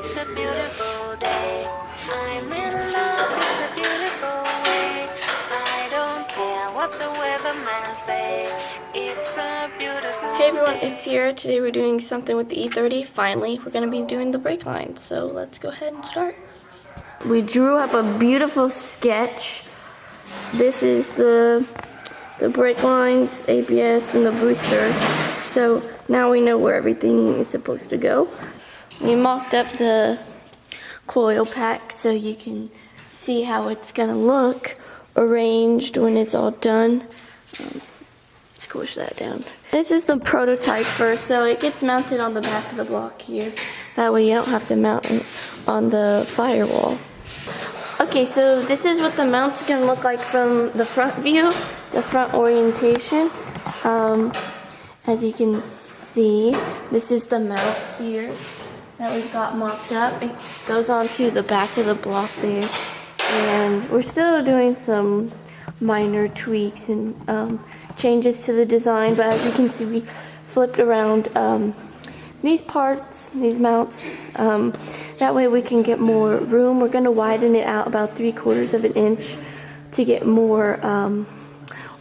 It's a beautiful day. I'm in love. It's a beautiful way. I don't care what the weatherman say. It's a beautiful Hey everyone, day. it's Sierra. Today we're doing something with the E30. Finally, we're going to be doing the brake lines. So let's go ahead and start. We drew up a beautiful sketch. This is the brake lines, ABS, and the booster. So now we know where everything is supposed to go. We mocked up the coil pack so you can see how it's going to look arranged when it's all done. Squish that down. This is the prototype first, so it gets mounted on the back of the block here. That way you don't have to mount it on the firewall. Okay, so this is what the mount's gonna look like from the front view, the front orientation. As you can see, this is the mount here that we've got mocked up. It goes onto the back of the block there. And we're still doing some minor tweaks and changes to the design, but as you can see, we flipped around these parts, these mounts. That way we can get more room. We're going to widen it out about 3/4 of an inch to get more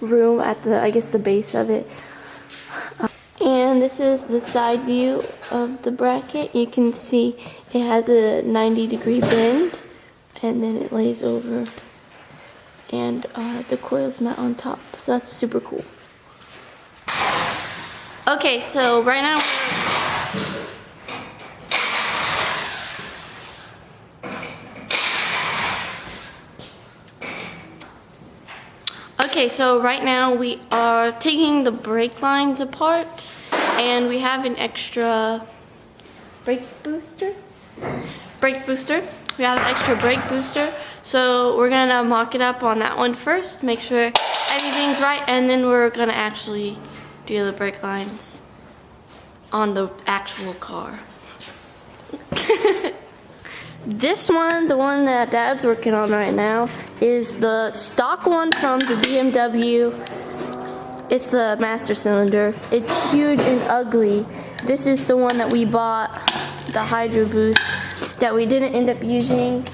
room at the base of it. And this is the side view of the bracket. You can see it has a 90-degree bend, and then it lays over, and the coils mount on top, so that's super cool. Okay, so right now we are taking the brake lines apart, and we have an extra brake booster. We have an extra brake booster, so we're gonna mock it up on that one first, make sure everything's right, and then we're gonna actually do the brake lines on the actual car. This one, the one that Dad's working on right now, is the stock one from the BMW. It's the master cylinder. It's huge and ugly. This is the one that we bought, the Hydro Boost, that we didn't end up using.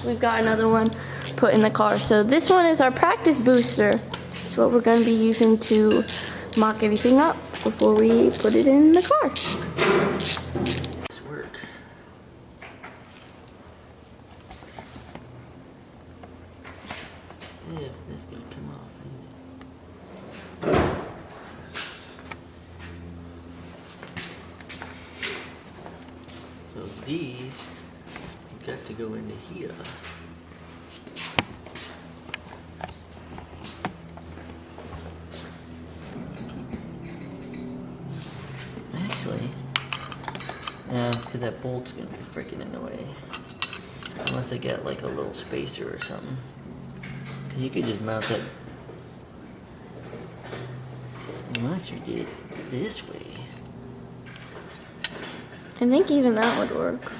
We've got another one put in the car. So this one is our practice booster. It's what we're going to be using to mock everything up before we put it in the car. This work. Yeah, this is gonna come off. So these got to go into here. Actually, because that bolt's gonna be freaking in the way. Unless I get like a little spacer or something. Because you could just mount that. Unless you did it this way. I think even that would work.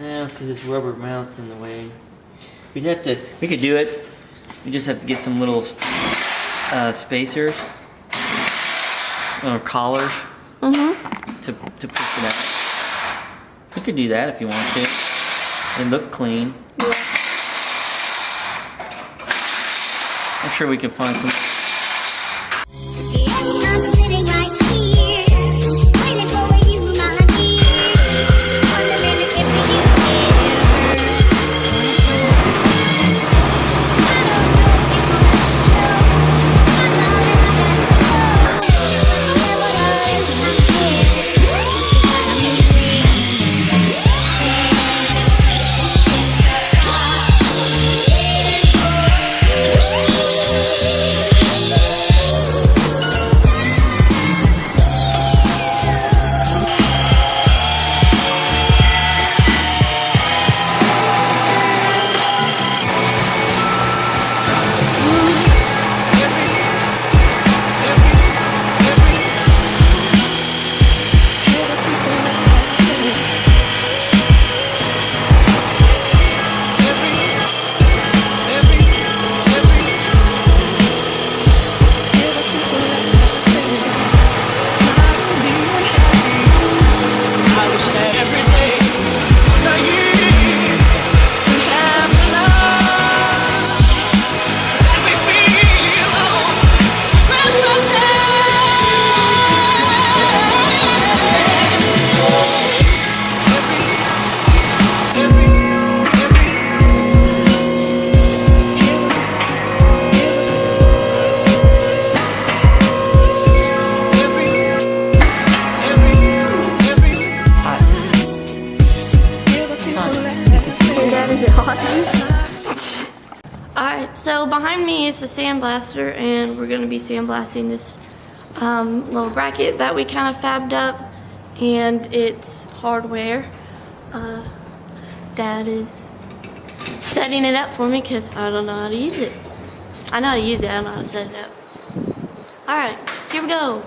Yeah, because this rubber mounts in the way. We could do it. We just have to get some little spacers or collars to push it out. You could do that if you want to. They look clean. Yeah. I'm sure we can find some. I'm sitting right here, waiting for you, my dear. Wondering if you care. I don't know if you wanna show. My darling, I got to go. Never does my head. behind me is the sandblaster, and we're gonna be sandblasting this little bracket that we kind of fabbed up, and it's hardware. Dad is setting it up for me because I don't know how to use it. I know how to use it, I don't know how to set it up. Alright, here we go.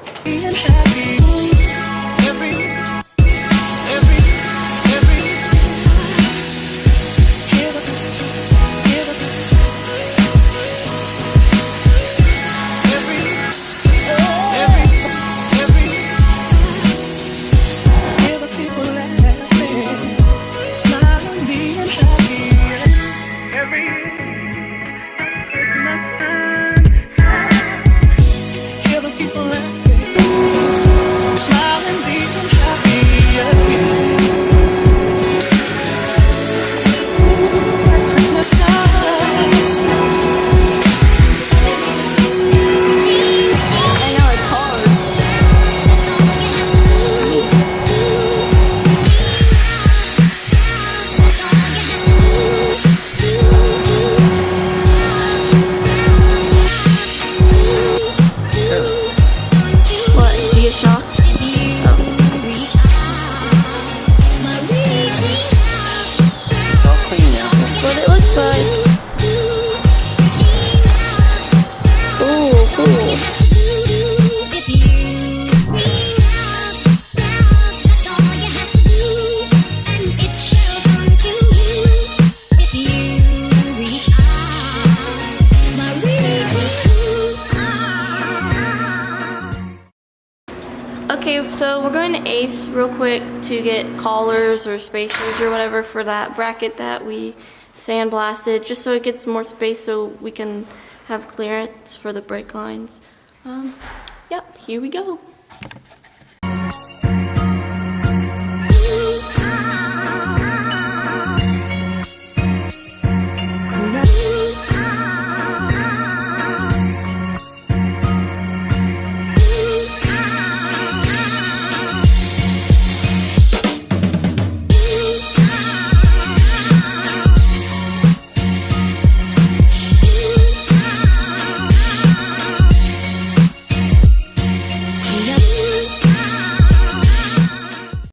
Okay, so we're going to Ace real quick to get collars or spacers or whatever for that bracket that we sandblasted, just so it gets more space so we can have clearance for the brake lines. Yep, here we go.